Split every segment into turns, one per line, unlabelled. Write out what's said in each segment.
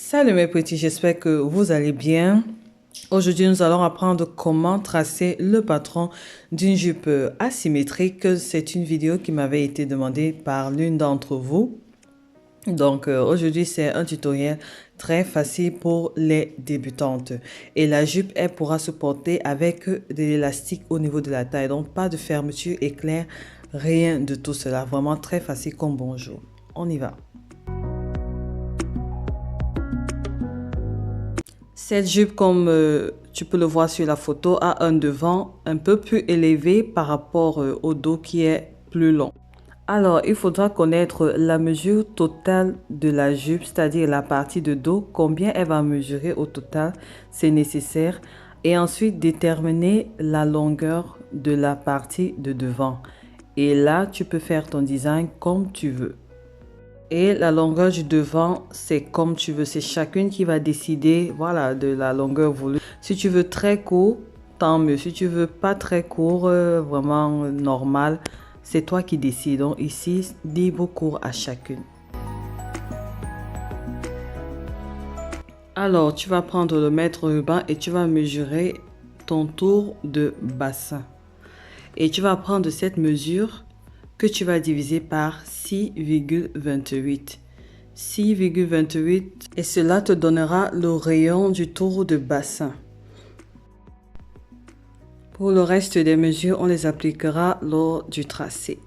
Salut mes petits, j'espère que vous allez bien. Aujourd'hui, nous allons apprendre comment tracer le patron d'une jupe asymétrique. C'est une vidéo qui m'avait été demandée par l'une d'entre vous. Donc aujourd'hui, c'est un tutoriel très facile pour les débutantes. Et la jupe, elle pourra se porter avec de l'élastique au niveau de la taille. Donc pas de fermeture éclair, rien de tout cela. Vraiment très facile comme bonjour. On y va. Cette jupe, comme tu peux le voir sur la photo, a un devant un peu plus élevé par rapport au dos qui est plus long. Alors, il faudra connaître la mesure totale de la jupe, c'est-à-dire la partie de dos, combien elle va mesurer au total, c'est nécessaire. Et ensuite, déterminer la longueur de la partie de devant. Et là, tu peux faire ton design comme tu veux. Et la longueur du devant, c'est comme tu veux. C'est chacune qui va décider, voilà, de la longueur voulue. Si tu veux très court, tant mieux. Si tu veux pas très court, vraiment normal, c'est toi qui décides. Donc ici, libre court à chacune. Alors, tu vas prendre le mètre ruban et tu vas mesurer ton tour de bassin. Et tu vas prendre cette mesure que tu vas diviser par 6,28. 6,28 et cela te donnera le rayon du tour de bassin. Pour le reste des mesures, on les appliquera lors du tracé.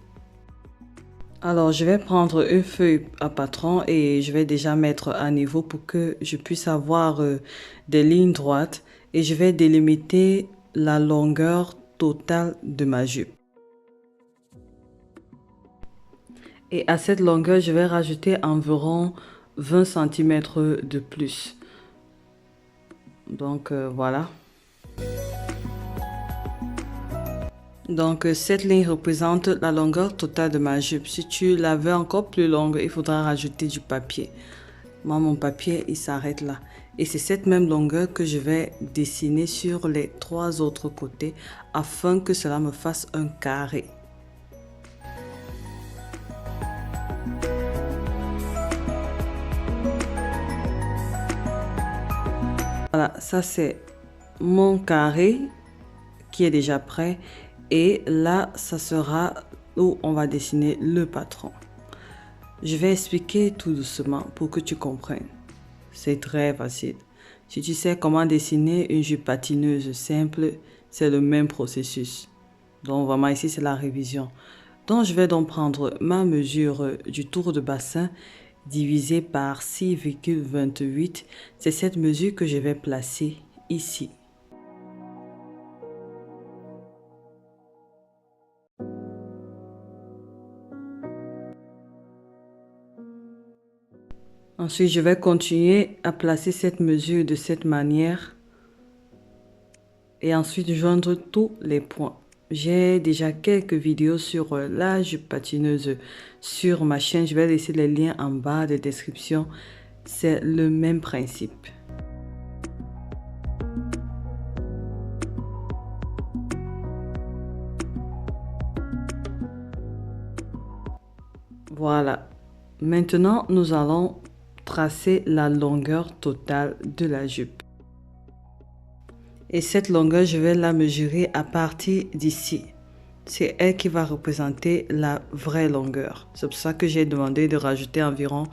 Alors, je vais prendre une feuille à patron et je vais déjà mettre à niveau pour que je puisse avoir des lignes droites et je vais délimiter la longueur totale de ma jupe. Et à cette longueur, je vais rajouter environ 20 cm de plus. Donc voilà. Donc cette ligne représente la longueur totale de ma jupe. Si tu la veux encore plus longue, il faudra rajouter du papier. Moi, mon papier, il s'arrête là. Et c'est cette même longueur que je vais dessiner sur les 3 autres côtés afin que cela me fasse un carré. Voilà, ça c'est mon carré qui est déjà prêt. Et là, ça sera où on va dessiner le patron. Je vais expliquer tout doucement pour que tu comprennes. C'est très facile. Si tu sais comment dessiner une jupe patineuse simple, c'est le même processus. Donc vraiment ici, c'est la révision. Donc je vais donc prendre ma mesure du tour de bassin divisé par 6,28. C'est cette mesure que je vais placer ici. Ensuite, je vais continuer à placer cette mesure de cette manière et ensuite joindre tous les points. J'ai déjà quelques vidéos sur la jupe patineuse sur ma chaîne. Je vais laisser les liens en bas de description. C'est le même principe. Voilà. Maintenant, nous allons tracer la longueur totale de la jupe. Et cette longueur, je vais la mesurer à partir d'ici. C'est elle qui va représenter la vraie longueur. C'est pour ça que j'ai demandé de rajouter environ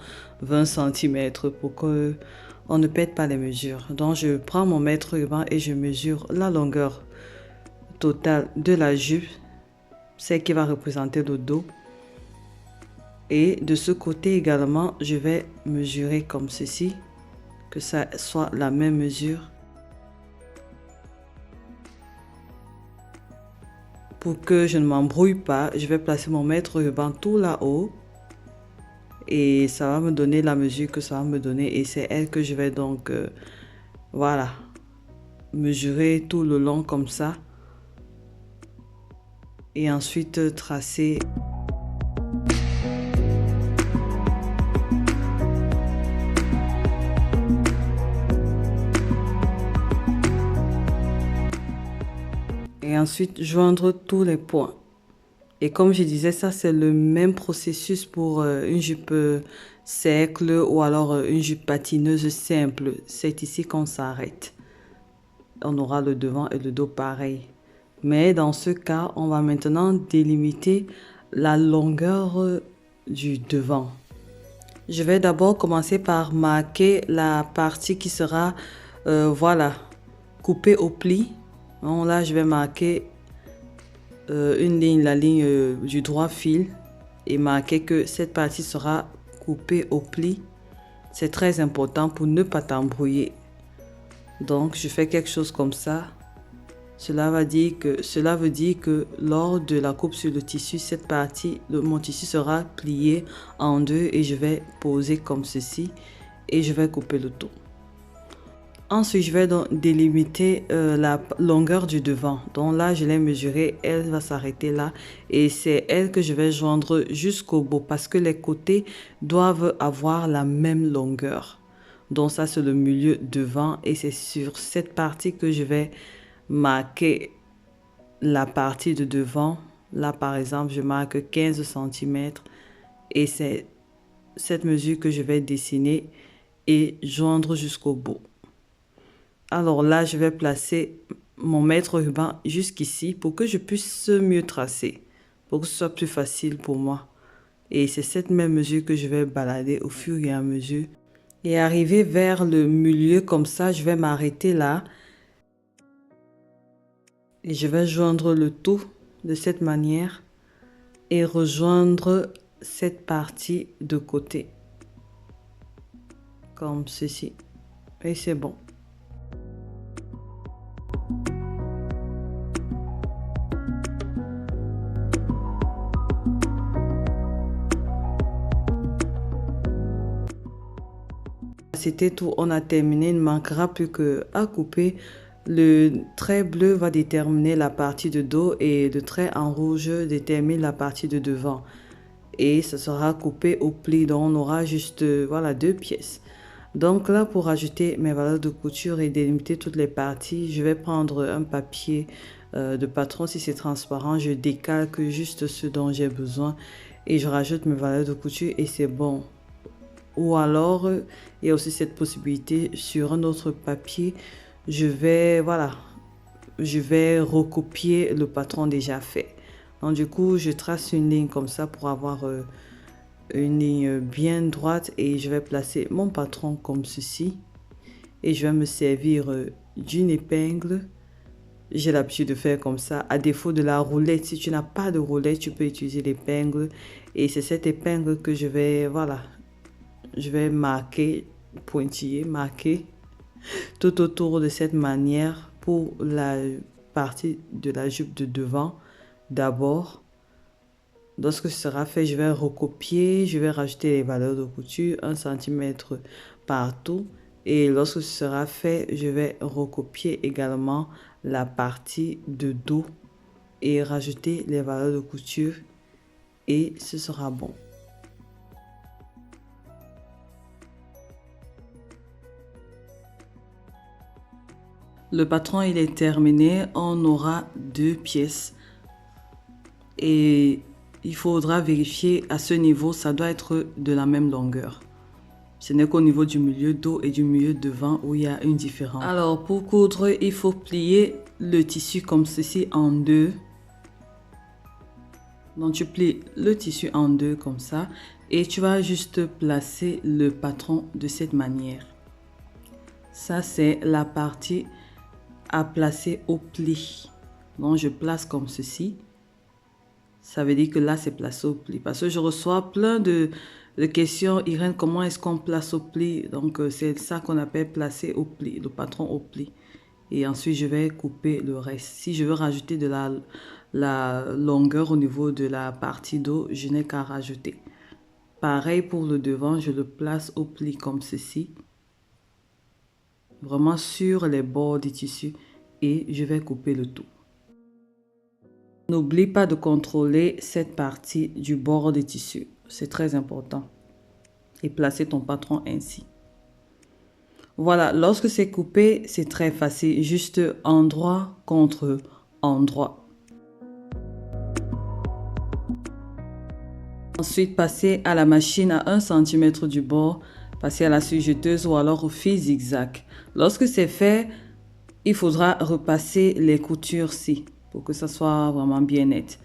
20 cm pour qu'on ne perde pas les mesures. Donc, je prends mon mètre ruban et je mesure la longueur totale de la jupe, celle qui va représenter le dos. Et de ce côté également, je vais mesurer comme ceci, que ça soit la même mesure. Pour que je ne m'embrouille pas, je vais placer mon mètre ruban tout là-haut. Et ça va me donner la mesure que ça va me donner. Et c'est elle que je vais donc, voilà, mesurer tout le long comme ça. Et ensuite tracer. Et ensuite joindre tous les points. Et comme je disais, ça c'est le même processus pour une jupe cercle ou alors une jupe patineuse simple, c'est ici qu'on s'arrête. On aura le devant et le dos pareil. Mais dans ce cas, on va maintenant délimiter la longueur du devant. Je vais d'abord commencer par marquer la partie qui sera, voilà, coupée au pli. Donc là, je vais marquer une ligne, la ligne du droit fil et marquer que cette partie sera coupée au pli. C'est très important pour ne pas t'embrouiller. Donc, je fais quelque chose comme ça. Cela veut dire que lors de la coupe sur le tissu, cette partie de mon tissu sera pliée en deux et je vais poser comme ceci et je vais couper le tout. Ensuite, je vais donc délimiter la longueur du devant. Donc là, je l'ai mesurée, elle va s'arrêter là et c'est elle que je vais joindre jusqu'au bout parce que les côtés doivent avoir la même longueur. Donc ça, c'est le milieu devant et c'est sur cette partie que je vais marquer la partie de devant. Là, par exemple, je marque 15 cm et c'est cette mesure que je vais dessiner et joindre jusqu'au bout. Alors là, je vais placer mon mètre ruban jusqu'ici pour que je puisse mieux tracer, pour que ce soit plus facile pour moi. Et c'est cette même mesure que je vais balader au fur et à mesure. Et arriver vers le milieu comme ça, je vais m'arrêter là. Et je vais joindre le tout de cette manière et rejoindre cette partie de côté. Comme ceci. Et c'est bon. C'était tout, on a terminé. Il ne manquera plus qu'à couper. Le trait bleu va déterminer la partie de dos et le trait en rouge détermine la partie de devant. Et ça sera coupé au pli, donc on aura juste voilà, deux pièces. Donc là, pour ajouter mes valeurs de couture et délimiter toutes les parties, je vais prendre un papier de patron. Si c'est transparent, je décalque juste ce dont j'ai besoin et je rajoute mes valeurs de couture et c'est bon. Ou alors, il y a aussi cette possibilité sur un autre papier, je vais recopier le patron déjà fait. Donc du coup, je trace une ligne comme ça pour avoir une ligne bien droite et je vais placer mon patron comme ceci. Et je vais me servir d'une épingle. J'ai l'habitude de faire comme ça. À défaut de la roulette, si tu n'as pas de roulette, tu peux utiliser l'épingle. Et c'est cette épingle que je vais, voilà, je vais marquer, pointiller, marquer tout autour de cette manière pour la partie de la jupe de devant. D'abord, lorsque ce sera fait, je vais recopier, je vais rajouter les valeurs de couture, 1 cm partout. Et lorsque ce sera fait, je vais recopier également la partie de dos et rajouter les valeurs de couture et ce sera bon. Le patron, il est terminé. On aura deux pièces. Et il faudra vérifier à ce niveau, ça doit être de la même longueur. Ce n'est qu'au niveau du milieu dos et du milieu devant où il y a une différence. Alors, pour coudre, il faut plier le tissu comme ceci en deux. Donc, tu plies le tissu en deux comme ça. Et tu vas juste placer le patron de cette manière. Ça, c'est la partie à placer au pli. Donc, je place comme ceci. Ça veut dire que là, c'est placé au pli. Parce que je reçois plein de questions. Irène, comment est-ce qu'on place au pli? Donc, c'est ça qu'on appelle placer au pli, le patron au pli. Et ensuite, je vais couper le reste. Si je veux rajouter de la longueur au niveau de la partie dos, je n'ai qu'à rajouter. Pareil pour le devant, je le place au pli comme ceci. Vraiment sur les bords du tissu. Et je vais couper le tout. N'oublie pas de contrôler cette partie du bord du tissu. C'est très important. Et placer ton patron ainsi. Voilà, lorsque c'est coupé, c'est très facile. Juste endroit contre endroit. Ensuite, passez à la machine à 1 cm du bord, passez à la sujeteuse ou alors au fil zigzag. Lorsque c'est fait, il faudra repasser les coutures-ci pour que ça soit vraiment bien net.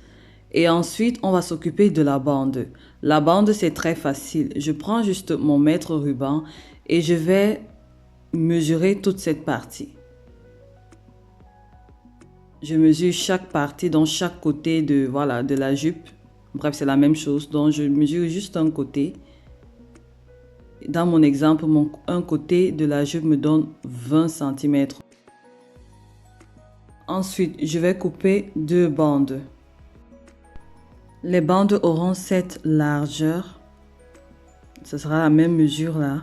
Et ensuite, on va s'occuper de la bande. La bande, c'est très facile. Je prends juste mon mètre ruban et je vais mesurer toute cette partie. Je mesure chaque partie, donc chaque côté de la jupe. Bref, c'est la même chose. Donc, je mesure juste un côté. Dans mon exemple, un côté de la jupe me donne 20 cm. Ensuite, je vais couper 2 bandes. Les bandes auront cette largeur. Ce sera la même mesure là.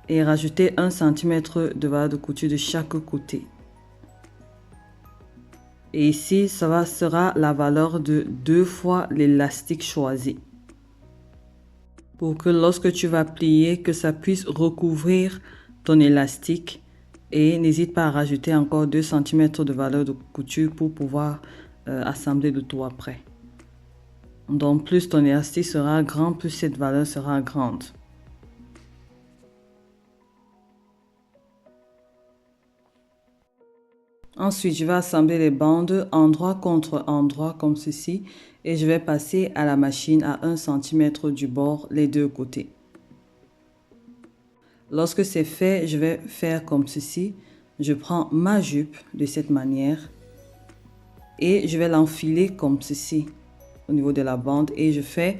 Et rajouter 1 cm de valeur de couture de chaque côté. Et ici, ça sera la valeur de 2 fois l'élastique choisi. Pour que lorsque tu vas plier, que ça puisse recouvrir ton élastique. Et n'hésite pas à rajouter encore 2 cm de valeur de couture pour pouvoir assembler le tout après. Donc plus ton élastique sera grand, plus cette valeur sera grande. Ensuite, je vais assembler les bandes endroit contre endroit comme ceci et je vais passer à la machine à 1 cm du bord les deux côtés. Lorsque c'est fait, je vais faire comme ceci. Je prends ma jupe de cette manière et je vais l'enfiler comme ceci au niveau de la bande et je fais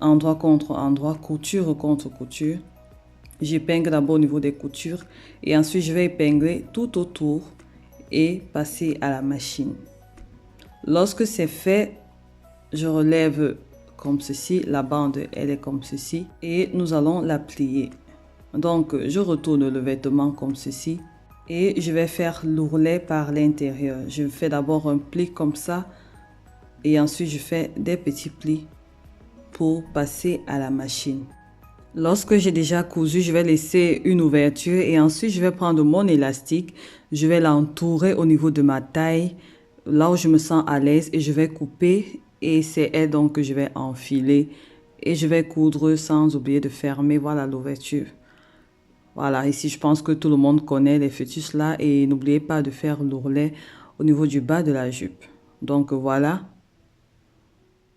endroit contre endroit, couture contre couture. J'épingle d'abord au niveau des coutures et ensuite je vais épingler tout autour et passer à la machine. Lorsque c'est fait, je relève comme ceci, la bande elle est comme ceci et nous allons la plier. Donc je retourne le vêtement comme ceci et je vais faire l'ourlet par l'intérieur. Je fais d'abord un pli comme ça et ensuite je fais des petits plis pour passer à la machine. Lorsque j'ai déjà cousu, je vais laisser une ouverture et ensuite je vais prendre mon élastique, je vais l'entourer au niveau de ma taille, là où je me sens à l'aise et je vais couper et c'est elle donc que je vais enfiler et je vais coudre sans oublier de fermer, voilà l'ouverture. Voilà, ici je pense que tout le monde connaît les fœtus là et n'oubliez pas de faire l'ourlet au niveau du bas de la jupe. Donc voilà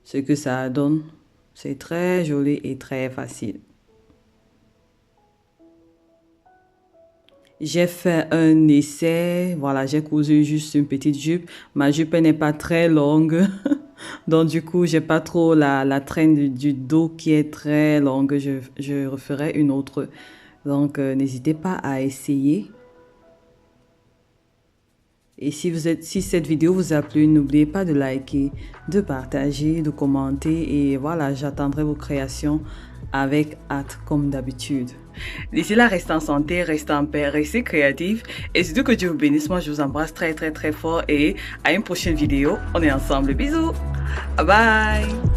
ce que ça donne, c'est très joli et très facile. J'ai fait un essai, voilà, j'ai cousu juste une petite jupe. Ma jupe n'est pas très longue, donc du coup, j'ai pas trop la traîne du dos qui est très longue. Je referai une autre. Donc, n'hésitez pas à essayer. Et si cette vidéo vous a plu, n'oubliez pas de liker, de partager, de commenter. Et voilà, j'attendrai vos créations avec hâte comme d'habitude. D'ici là, restez en santé, restez en paix, restez créatifs. Et surtout que Dieu vous bénisse. Moi, je vous embrasse très très très fort. Et à une prochaine vidéo. On est ensemble. Bisous. Bye bye.